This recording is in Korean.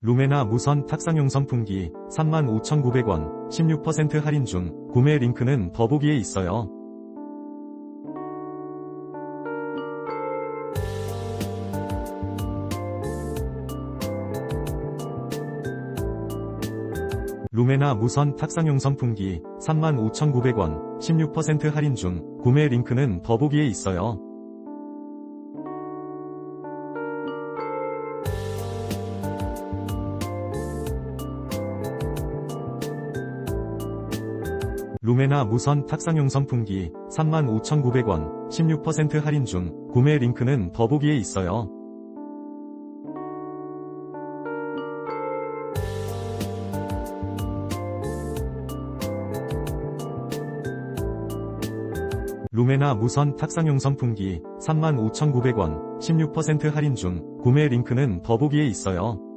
루메나 무선 탁상용 선풍기 35,900원 16% 할인 중. 구매 링크는 더보기에 있어요. 루메나 무선 탁상용 선풍기 35,900원 16% 할인 중. 구매 링크는 더보기에 있어요. 루메나 무선 탁상용 선풍기 35,900원 16% 할인 중. 구매 링크는 더보기에 있어요. 루메나 무선 탁상용 선풍기 35,900원 16% 할인 중. 구매 링크는 더보기에 있어요. 루메나 무선 탁상용 선풍기 35,900원 16% 할인 중. 구매 링크는 더보기에 있어요. 루메나 무선 탁상용 선풍기 35,900원 16% 할인 중. 구매 링크는 더보기에 있어요. 루메나 무선 탁상용 선풍기 35,900원 16% 할인 중. 구매 링크는 더보기에 있어요.